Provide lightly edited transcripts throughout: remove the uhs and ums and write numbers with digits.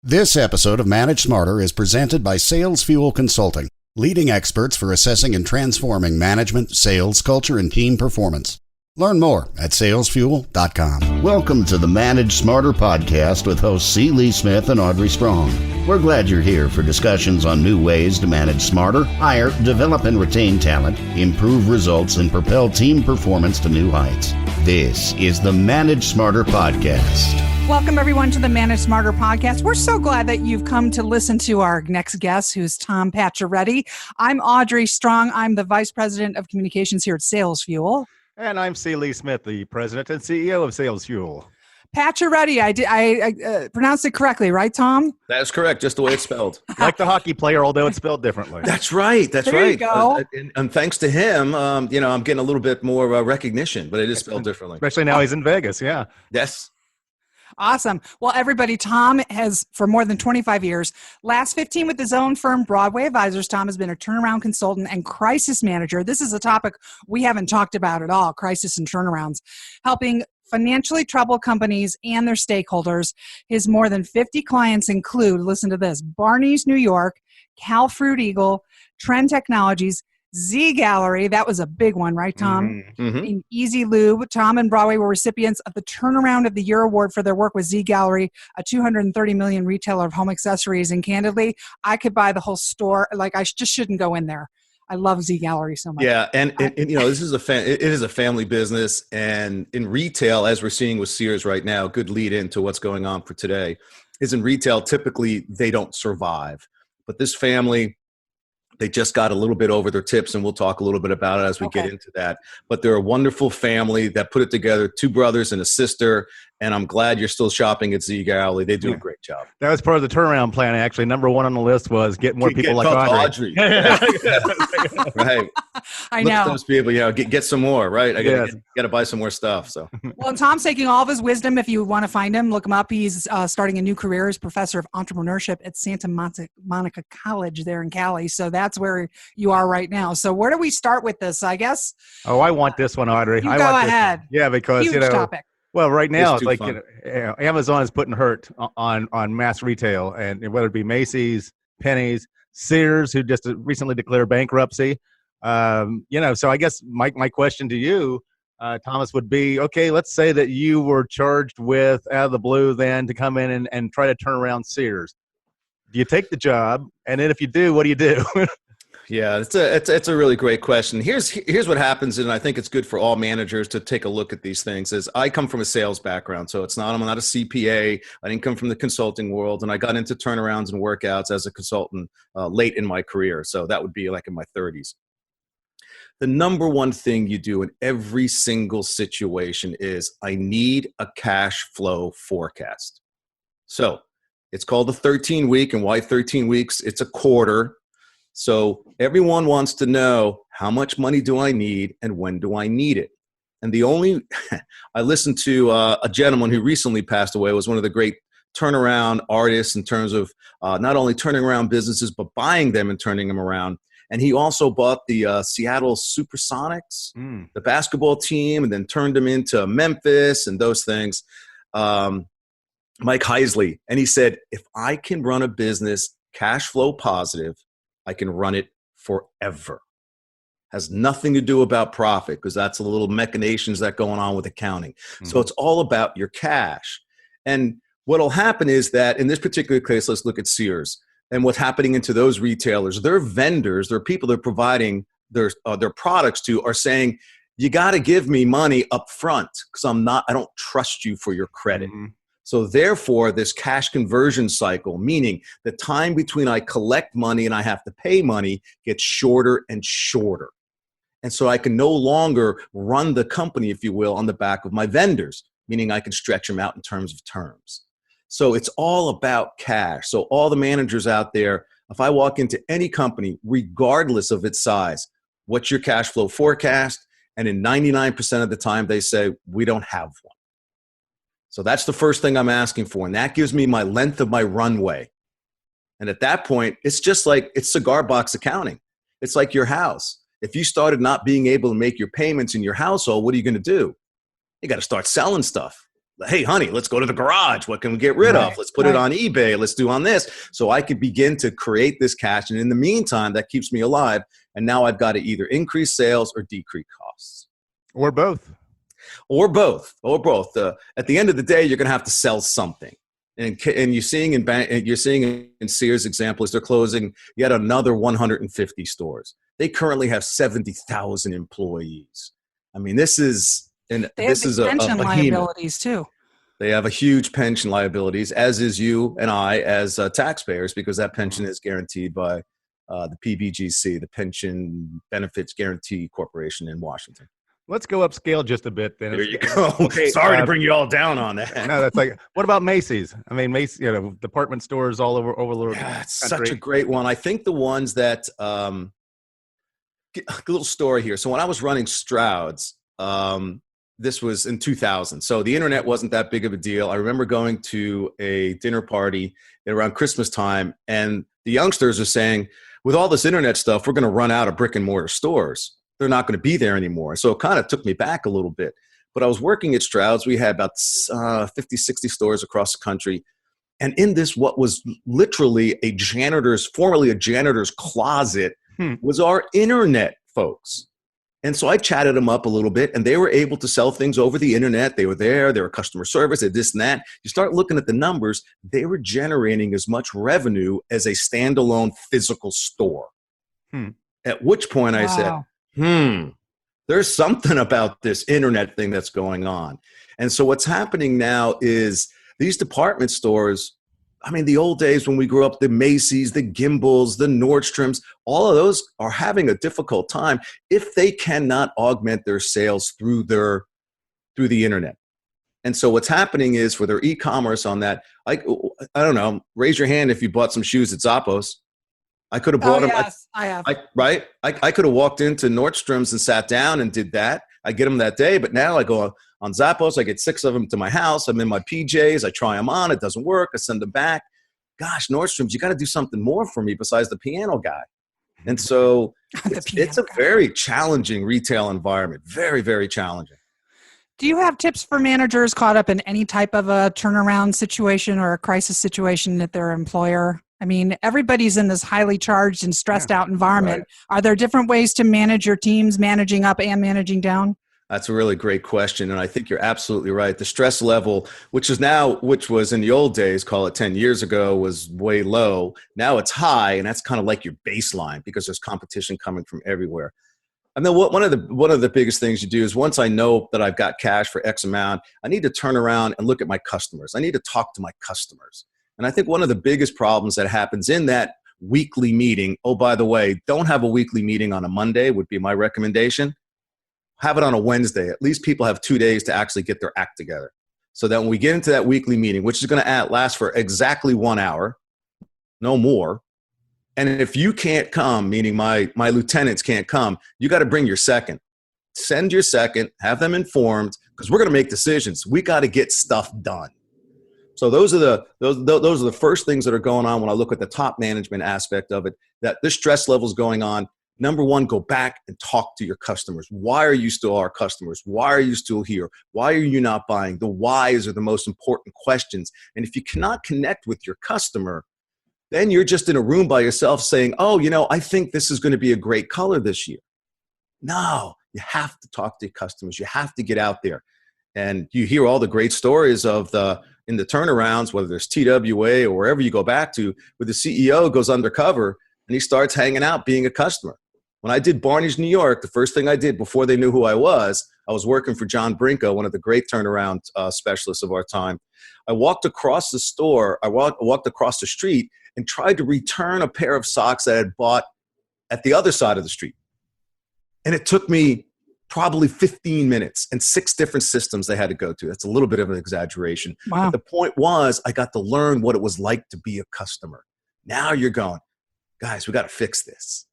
This episode of Manage Smarter is presented by Sales Fuel Consulting, leading experts for assessing and transforming management, sales, culture, and team performance. Learn more at salesfuel.com. Welcome to the Manage Smarter podcast with hosts C. Lee Smith and Audrey Strong. We're glad you're here for discussions on new ways to manage smarter, hire, develop and retain talent, improve results, and propel team performance to new heights. This is the Manage Smarter podcast. Welcome, everyone, to the Manage Smarter podcast. We're so glad that you've come to listen to our next guest, who's Tom Paccioretti. I'm Audrey Strong. I'm the Vice President of Communications here at Sales Fuel. And I'm C. Lee Smith, the President and CEO of Sales Fuel. Paccioretti, I pronounced it correctly, right, Tom? That's correct, just the way it's spelled. Like the hockey player, although it's spelled differently. That's right. That's there right. You go. And thanks to him, I'm getting a little bit more recognition, but it is spelled differently. Especially now he's in Vegas, yeah. Yes. Awesome. Well, everybody, Tom has, for more than 25 years, last 15 with his own firm, Broadway Advisors. Tom has been a turnaround consultant and crisis manager. This is a topic we haven't talked about at all, crisis and turnarounds, helping financially troubled companies and their stakeholders. His more than 50 clients include, listen to this, Barney's New York, Cal Fruit Eagle, Trend Technologies, Z Gallery, that was a big one, right, Tom? Mm-hmm. In Easy Lube, Tom and Broadway were recipients of the Turnaround of the Year award for their work with Z Gallery, a $230 million retailer of home accessories. And candidly, I could buy the whole store. Like, I just shouldn't go in there. I love Z Gallery so much. Yeah, and this is it is a family business, and in retail, as we're seeing with Sears right now, good lead into what's going on for today, is in retail, typically they don't survive. But this family, they just got a little bit over their tips, and we'll talk a little bit about it as we get into that. But they're a wonderful family that put it together, two brothers and a sister, and I'm glad you're still shopping at Z Gallery. They do a great job. That was part of the turnaround plan, actually. Number one on the list was get more people like Audrey. Right. I Look know. at those people, get some more, right? I got to buy some more stuff. So. Well, Tom's taking all of his wisdom. If you want to find him, look him up. He's starting a new career as professor of entrepreneurship at Santa Monica College there in Cali. So that's where you are right now. So where do we start with this, I guess? Oh, I want this one, Audrey. You go ahead. Yeah, because, Huge topic. Well, right now, It's it's like fun. Amazon is putting hurt on mass retail, and whether it be Macy's, Penny's, Sears, who just recently declared bankruptcy. So I guess my question to you, Thomas, would be, okay, let's say that you were charged with, out of the blue then, to come in and try to turn around Sears. Do you take the job? And then if you do, what do you do? Yeah, it's a really great question. Here's what happens, and I think it's good for all managers to take a look at these things. Is I come from a sales background, so I'm not a CPA. I didn't come from the consulting world, and I got into turnarounds and workouts as a consultant late in my career. So that would be like in my 30s. The number one thing you do in every single situation is I need a cash flow forecast. So it's called the 13-week, and why 13 weeks? It's a quarter. So everyone wants to know, how much money do I need and when do I need it? And I listened to a gentleman who recently passed away, was one of the great turnaround artists in terms of not only turning around businesses, but buying them and turning them around. And he also bought the Seattle Supersonics, the basketball team, and then turned them into Memphis and those things. Mike Heisley. And he said, if I can run a business cash flow positive, I can run it forever. Has nothing to do about profit, because that's the little machinations that going on with accounting. Mm-hmm. So it's all about your cash. And what'll happen is that in this particular case, let's look at Sears and what's happening into those retailers. Their vendors, their people they're providing their products to, are saying, you got to give me money up front because I don't trust you for your credit. Mm-hmm. So therefore, this cash conversion cycle, meaning the time between I collect money and I have to pay money, gets shorter and shorter. And so I can no longer run the company, if you will, on the back of my vendors, meaning I can stretch them out in terms of terms. So it's all about cash. So all the managers out there, if I walk into any company, regardless of its size, what's your cash flow forecast? And in 99% of the time, they say, we don't have one. So that's the first thing I'm asking for. And that gives me my length of my runway. And at that point, it's just like, it's cigar box accounting. It's like your house. If you started not being able to make your payments in your household, what are you going to do? You got to start selling stuff. Hey, honey, let's go to the garage. What can we get rid of? Let's put it on eBay. Let's do on this. So I could begin to create this cash. And in the meantime, that keeps me alive. And now I've got to either increase sales or decrease costs. Or both. Or both. At the end of the day, you're going to have to sell something. And you're seeing in Sears examples, they're closing yet another 150 stores. They currently have 70,000 employees. I mean, this is a pension behemoth. liabilities too. They have a huge pension liabilities, as is you and I as taxpayers, because that pension is guaranteed by the PBGC, the Pension Benefits Guarantee Corporation in Washington. Let's go upscale just a bit then. There you go. Okay, sorry to bring you all down on that. No, that's like, what about Macy's? I mean, Macy's, department stores all over the yeah, it's country. Such a great one. I think the ones that a little story here. So when I was running Stroud's, this was in 2000. So the internet wasn't that big of a deal. I remember going to a dinner party around Christmas time, and the youngsters are saying, with all this internet stuff, we're going to run out of brick and mortar stores. They're not going to be there anymore. So it kind of took me back a little bit. But I was working at Stroud's. We had about 50, 60 stores across the country. And in this, what was literally formerly a janitor's closet, was our internet folks. And so I chatted them up a little bit, and they were able to sell things over the internet. They were there. They were customer service. They did this and that. You start looking at the numbers. They were generating as much revenue as a standalone physical store. At which point I said, there's something about this internet thing that's going on. And so what's happening now is these department stores, I mean, the old days when we grew up, the Macy's, the Gimbels, the Nordstroms, all of those are having a difficult time if they cannot augment their sales through the internet. And so what's happening is for their e-commerce on that, I don't know, raise your hand if you bought some shoes at Zappos. I could have bought them. Yes, I have. Right? I could have walked into Nordstrom's and sat down and did that. I get them that day, but now I go on Zappos. I get 6 of them to my house. I'm in my PJs. I try them on. It doesn't work. I send them back. Gosh, Nordstrom's, you got to do something more for me besides the piano guy. And so it's a very challenging retail environment. Very, very challenging. Do you have tips for managers caught up in any type of a turnaround situation or a crisis situation at their employer? I mean, everybody's in this highly charged and stressed out environment. Right. Are there different ways to manage your teams, managing up and managing down? That's a really great question. And I think you're absolutely right. The stress level, which was in the old days, call it 10 years ago, was way low. Now it's high. And that's kind of like your baseline because there's competition coming from everywhere. And then one of the biggest things you do is once I know that I've got cash for X amount, I need to turn around and look at my customers. I need to talk to my customers. And I think one of the biggest problems that happens in that weekly meeting, oh, by the way, don't have a weekly meeting on a Monday would be my recommendation. Have it on a Wednesday. At least people have 2 days to actually get their act together. So that when we get into that weekly meeting, which is going to last for exactly 1 hour, no more. And if you can't come, meaning my lieutenants can't come, you got to bring your second. Send your second, have them informed, because we're going to make decisions. We got to get stuff done. So those are the first things that are going on when I look at the top management aspect of it, that this stress level is going on. Number one, go back and talk to your customers. Why are you still our customers? Why are you still here? Why are you not buying? The whys are the most important questions. And if you cannot connect with your customer, then you're just in a room by yourself saying, oh, I think this is going to be a great color this year. No, you have to talk to your customers. You have to get out there. And you hear all the great stories in the turnarounds, whether there's TWA or wherever you go back to, where the CEO goes undercover and he starts hanging out being a customer. When I did Barney's New York, the first thing I did before they knew who I was working for John Brinko, one of the great turnaround specialists of our time. I walked across the store, I walked across the street and tried to return a pair of socks that I had bought at the other side of the street. And it took me probably 15 minutes and 6 different systems they had to go to. That's a little bit of an exaggeration. Wow. But the point was I got to learn what it was like to be a customer. Now you're going, guys, we got to fix this.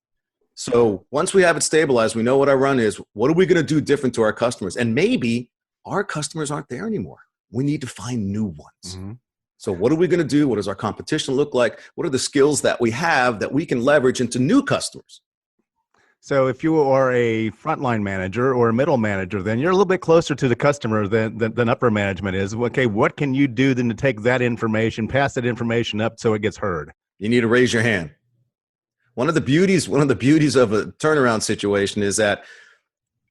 So once we have it stabilized, we know what our run is. What are we going to do different to our customers? And maybe our customers aren't there anymore. We need to find new ones. Mm-hmm. So what are we going to do? What does our competition look like? What are the skills that we have that we can leverage into new customers? So if you are a frontline manager or a middle manager, then you're a little bit closer to the customer than upper management is. Okay, what can you do then to take that information, pass that information up so it gets heard? You need to raise your hand. One of the beauties of a turnaround situation is that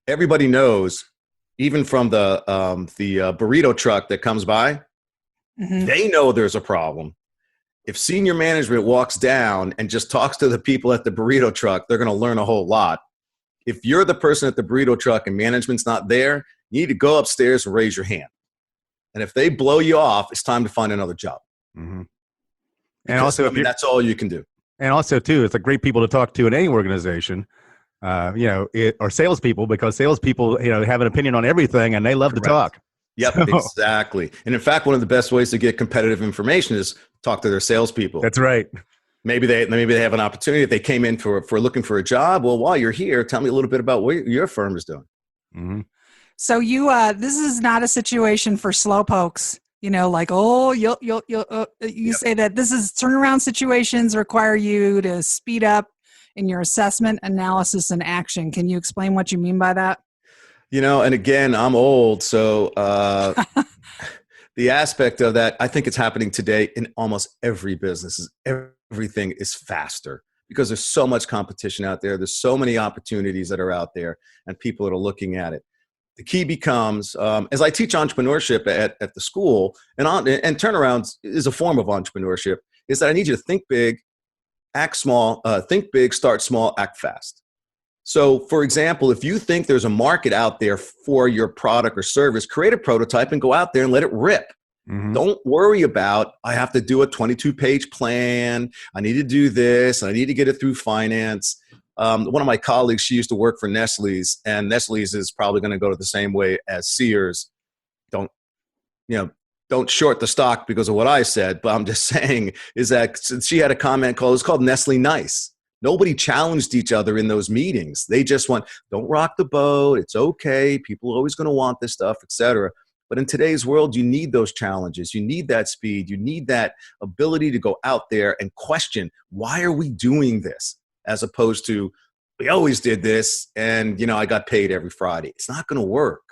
everybody knows, even from the burrito truck that comes by, they know there's a problem. If senior management walks down and just talks to the people at the burrito truck, they're going to learn a whole lot. If you're the person at the burrito truck and management's not there, you need to go upstairs and raise your hand. And if they blow you off, it's time to find another job. Mm-hmm. And also, that's all you can do. And also, too, it's a great people to talk to in any organization, or salespeople, because salespeople, have an opinion on everything and they love to talk. Yep, exactly. And in fact, one of the best ways to get competitive information is talk to their salespeople. That's right. Maybe they have an opportunity. If they came in for looking for a job, well, while you're here, tell me a little bit about what your firm is doing. Mm-hmm. So this is not a situation for slowpokes. You say that this is turnaround situations require you to speed up in your assessment, analysis, and action. Can you explain what you mean by that? And again, I'm old, so the aspect of that, I think it's happening today in almost every business. Everything is faster because there's so much competition out there. There's so many opportunities that are out there, and people are looking at it. The key becomes, as I teach entrepreneurship at the school, and turnarounds is a form of entrepreneurship, is that I need you to think big, act small, think big, start small, act fast. So, for example, if you think there's a market out there for your product or service, create a prototype and go out there and let it rip. Mm-hmm. Don't worry about, I have to do a 22-page plan. I need to do this. I need to get it through finance. One of my colleagues, she used to work for Nestle's, and Nestle's is probably going to go to the same way as Sears. Don't short the stock because of what I said, but I'm just saying is that she had a comment called, it was called Nestle Nice. Nobody challenged each other in those meetings. They just went, don't rock the boat. It's okay. People are always going to want this stuff, etc. But in today's world, you need those challenges. You need that speed. You need that ability to go out there and question, why are we doing this? As opposed to, we always did this and, I got paid every Friday. It's not going to work.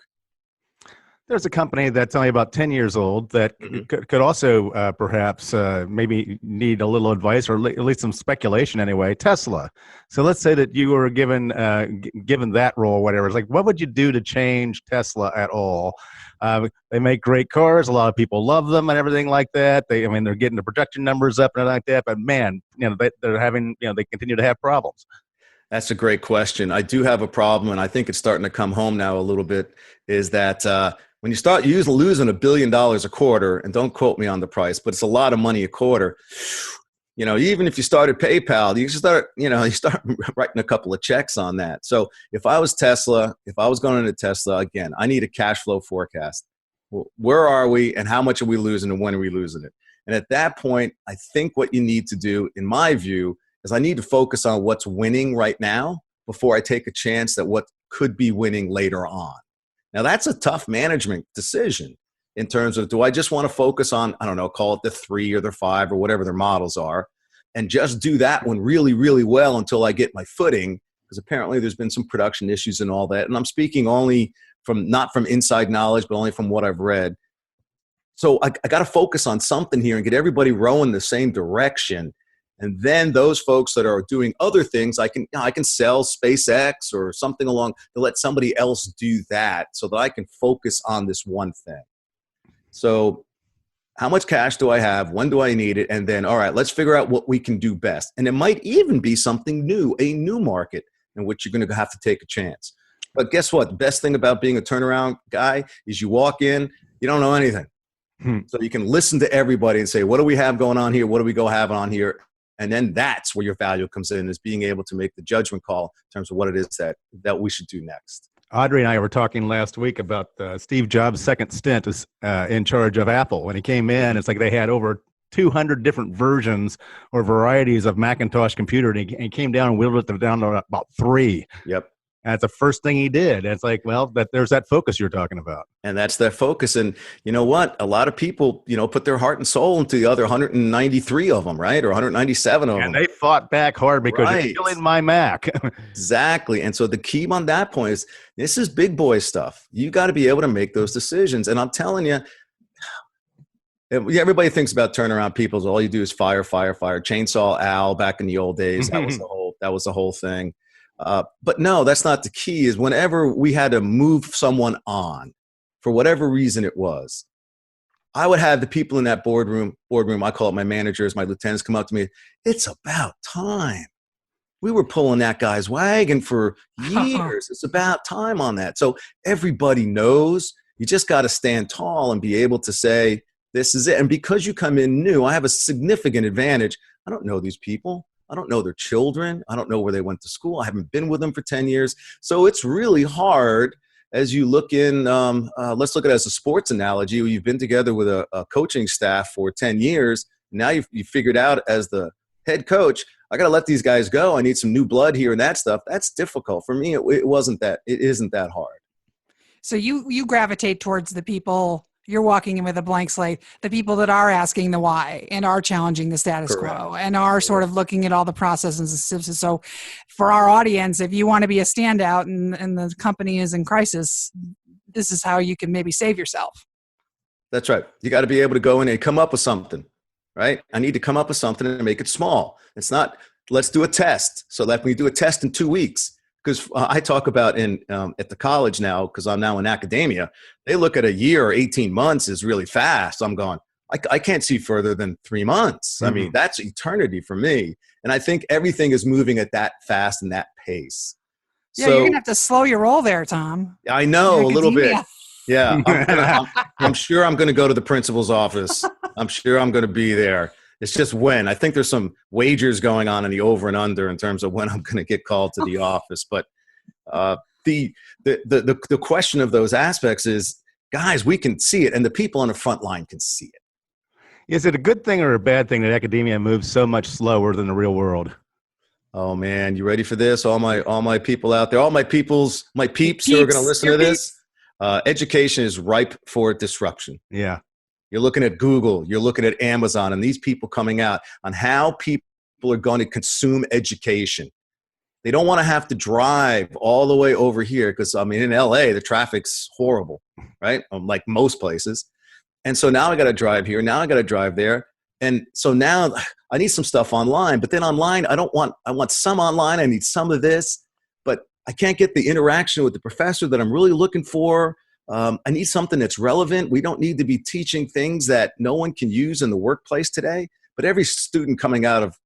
There's a company that's only about 10 years old that could also perhaps maybe need a little advice, or at least some speculation anyway, Tesla. So let's say that you were given that role, whatever. It's like, what would you do to change Tesla at all? They make great cars. A lot of people love them and everything like that. They're getting the production numbers up and everything like that. But man, they're having, they continue to have problems. That's a great question. I do have a problem, and I think it's starting to come home now a little bit, is that when you start losing $1 billion a quarter, and don't quote me on the price, but it's a lot of money a quarter. Even if you started PayPal, you start writing a couple of checks on that. So if I was Tesla, if I was going into Tesla, again, I need a cash flow forecast. Well, where are we and how much are we losing and when are we losing it? And at that point, I think what you need to do, in my view, is I need to focus on what's winning right now before I take a chance that what could be winning later on. Now, that's a tough management decision in terms of, do I just want to focus on, I don't know, call it the 3 or the 5 or whatever their models are, and just do that one really, really well until I get my footing, because apparently there's been some production issues and all that. And I'm speaking only not from inside knowledge, but only from what I've read. So I got to focus on something here and get everybody rowing the same direction. And then those folks that are doing other things, I can sell SpaceX or something along to let somebody else do that so that I can focus on this one thing. So how much cash do I have? When do I need it? And then, all right, let's figure out what we can do best. And it might even be something new, a new market in which you're going to have to take a chance. But guess what? The best thing about being a turnaround guy is you walk in, you don't know anything. So you can listen to everybody and say, what do we have going on here? What do we go have on here? And then that's where your value comes in, is being able to make the judgment call in terms of what it is that we should do next. Audrey and I were talking last week about Steve Jobs' second stint as in charge of Apple. When he came in, it's like they had over 200 different versions or varieties of Macintosh computer, and he came down and whittled it down to about 3. Yep. And that's the first thing he did. And it's like, well, there's that focus you're talking about. And that's their focus. And you know what? A lot of people, put their heart and soul into the other 193 of them, right? Or 197 of them. And they fought back hard because you're killing my Mac. Exactly. And so the key on that point is this is big boy stuff. You got to be able to make those decisions. And I'm telling you, everybody thinks about turnaround people. All you do is fire. Chainsaw Al back in the old days. That was the whole thing. But no, that's not the key. Is whenever we had to move someone on, for whatever reason it was, I would have the people in that boardroom, I call it my managers, my lieutenants, come up to me. It's about time. We were pulling that guy's wagon for years. It's about time on that. So everybody knows. You just got to stand tall and be able to say, this is it. And because you come in new, I have a significant advantage. I don't know these people. I don't know their children. I don't know where they went to school. I haven't been with them for 10 years. So it's really hard as you look in, let's look at it as a sports analogy. You've been together with a coaching staff for 10 years. Now you've figured out as the head coach, I got to let these guys go. I need some new blood here and that stuff. That's difficult. For me, it isn't that hard. So you gravitate towards the people. You're walking in with a blank slate, the people that are asking the why and are challenging the status quo and are sort of looking at all the processes and systems. So for our audience, if you want to be a standout and the company is in crisis, this is how you can maybe save yourself. That's right. You got to be able to go in and come up with something, right? I need to come up with something and make it small. It's not, let's do a test. So let me do a test in 2 weeks. Because I talk about at the college now, because I'm now in academia, they look at a year or 18 months is really fast. I'm going, I can't see further than 3 months. I mean, that's eternity for me. And I think everything is moving at that fast and that pace. Yeah, so, you're going to have to slow your roll there, Tom. I know, a little bit. Yeah, I'm sure I'm going to go to the principal's office. I'm sure I'm going to be there. It's just when. I think there's some wagers going on in the over and under in terms of when I'm going to get called to the office. But the question of those aspects is, guys, we can see it, and the people on the front line can see it. Is it a good thing or a bad thing that academia moves so much slower than the real world? Oh man, you ready for this? All my people out there, my peeps who are going to listen to this. Education is ripe for disruption. Yeah. You're looking at Google, you're looking at Amazon, and these people coming out on how people are going to consume education. They don't want to have to drive all the way over here because, in LA, the traffic's horrible, right? Like most places. And so now I got to drive here. Now I got to drive there. And so now I need some stuff online. But then online, I want some online. I need some of this. But I can't get the interaction with the professor that I'm really looking for. I need something that's relevant. We don't need to be teaching things that no one can use in the workplace today. But every student coming out of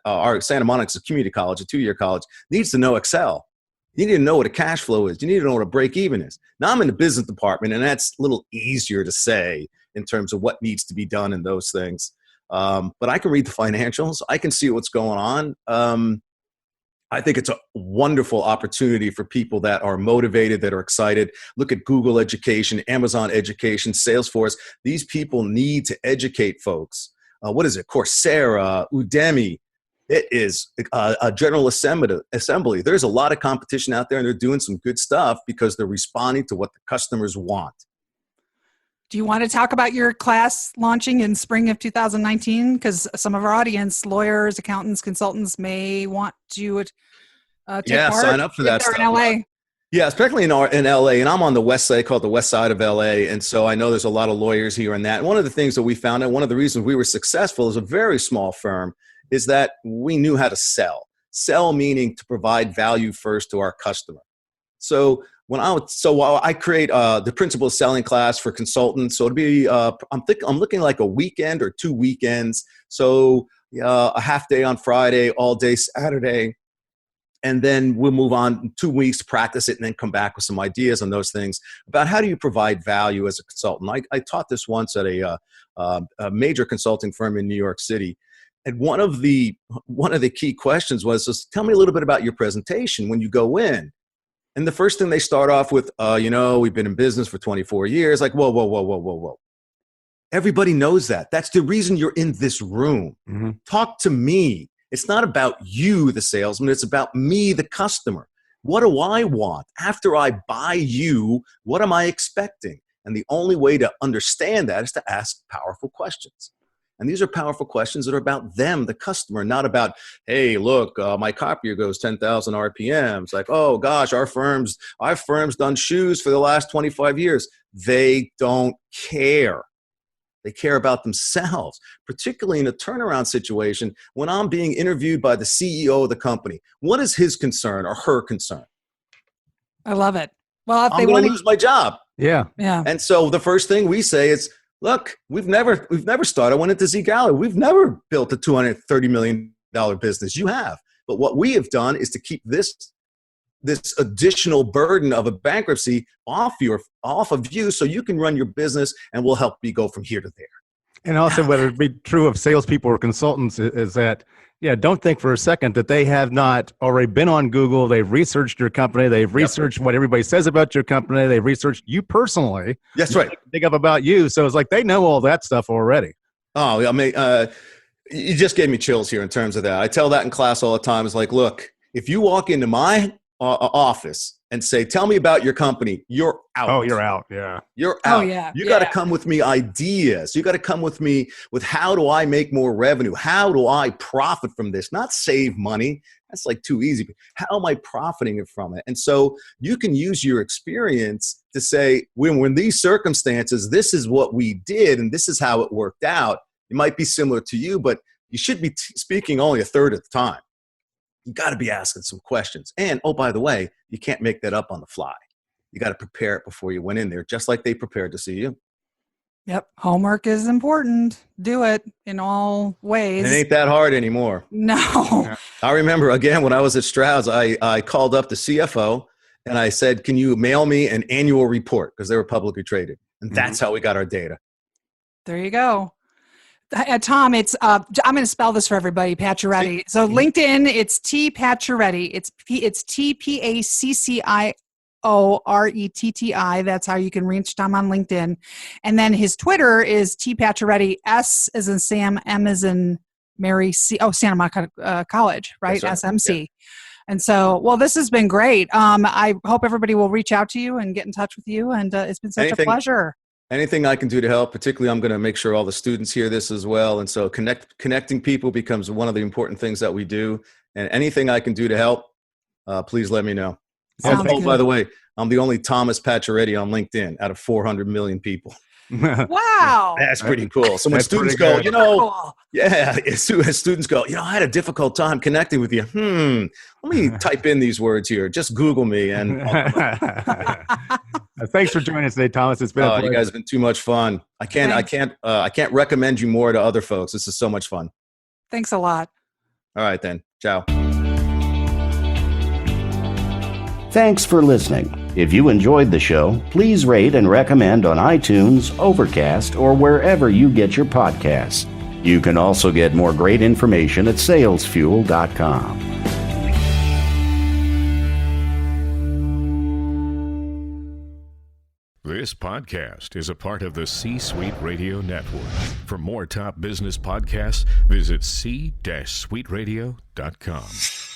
our Santa Monica Community College, a 2-year college, needs to know Excel. You need to know what a cash flow is. You need to know what a break even is. Now I'm in the business department, and that's a little easier to say in terms of what needs to be done in those things. But I can read the financials. I can see what's going on. I think it's a wonderful opportunity for people that are motivated, that are excited. Look at Google Education, Amazon Education, Salesforce. These people need to educate folks. What is it? Coursera, Udemy. It is a general assembly. There's a lot of competition out there, and they're doing some good stuff because they're responding to what the customers want. Do you want to talk about your class launching in spring of 2019? Because some of our audience, lawyers, accountants, consultants, may want to take part. Sign up for that stuff. In LA. Yeah, especially in LA. And I'm on the west side, called the west side of LA. And so I know there's a lot of lawyers here and that. And one of the things that we found, and one of the reasons we were successful as a very small firm, is that we knew how to sell. Sell meaning to provide value first to our customer. So while I create the principal selling class for consultants, so it'll be I'm looking like a weekend or 2 weekends. So a half day on Friday, all day Saturday, and then we'll move on 2 weeks to practice it, and then come back with some ideas on those things about how do you provide value as a consultant. I taught this once at a major consulting firm in New York City. And one of the key questions was, just tell me a little bit about your presentation when you go in. And the first thing they start off with, we've been in business for 24 years. Like, whoa. Everybody knows that. That's the reason you're in this room. Mm-hmm. Talk to me. It's not about you, the salesman. It's about me, the customer. What do I want? After I buy you, what am I expecting? And the only way to understand that is to ask powerful questions. And these are powerful questions that are about them, the customer, not about, hey, look, my copier goes 10,000 RPMs. Like, oh gosh, our firm's done shoes for the last 25 years. They don't care. They care about themselves, particularly in a turnaround situation when I'm being interviewed by the CEO of the company. What is his concern or her concern? I love it. Well, if I'm they going want to lose my job. Yeah. And so the first thing we say is, look, we've never started. I went into Z Gallery. We've never built a $230 million business. You have. But what we have done is to keep this additional burden of a bankruptcy off of you so you can run your business, and we'll help you go from here to there. And also, whether it be true of salespeople or consultants, is that, don't think for a second that they have not already been on Google. They've researched your company. They've researched what everybody says about your company. They've researched you personally. That's right. Dig up about you. So it's like they know all that stuff already. Oh, I mean, you just gave me chills here in terms of that. I tell that in class all the time. It's like, look, if you walk into my office and say, tell me about your company, you're out. Oh, you're out. Yeah. You're out. Oh, yeah. You got to come with me ideas. You got to come with me with how do I make more revenue? How do I profit from this? Not save money. That's like too easy. How am I profiting from it? And so you can use your experience to say, when these circumstances, this is what we did and this is how it worked out. It might be similar to you, but you should be speaking only a third of the time. You got to be asking some questions. And, oh, by the way, you can't make that up on the fly. You got to prepare it before you went in there, just like they prepared to see you. Yep. Homework is important. Do it in all ways. It ain't that hard anymore. No. Yeah. I remember, again, when I was at Stroud's, I called up the CFO and I said, can you mail me an annual report? Because they were publicly traded. And that's how we got our data. There you go. Tom, it's I'm going to spell this for everybody. Paccioretti. So LinkedIn, it's T Paccioretti. It's TPACCIORETTI. That's how you can reach Tom on LinkedIn. And then his Twitter is T Paccioretti. S as in Sam, M as in Mary, C. Oh, Santa Monica College, right? Yes, SMC. yeah. And so, well, this has been great. I hope everybody will reach out to you and get in touch with you. And it's been such a pleasure. Anything I can do to help, particularly I'm going to make sure all the students hear this as well. And so connecting people becomes one of the important things that we do. And anything I can do to help, please let me know. Oh, by the way, I'm the only Thomas Paccioretti on LinkedIn out of 400 million people. Wow. That's pretty cool. So when students go, as students go, I had a difficult time connecting with you. Let me type in these words here. Just Google me. And thanks for joining us today, Thomas. It's been a pleasure. You guys have been too much fun. I can't recommend you more to other folks. This is so much fun. Thanks a lot. All right, then. Ciao. Thanks for listening. If you enjoyed the show, please rate and recommend on iTunes, Overcast, or wherever you get your podcasts. You can also get more great information at salesfuel.com. This podcast is a part of the C-Suite Radio Network. For more top business podcasts, visit c-suiteradio.com.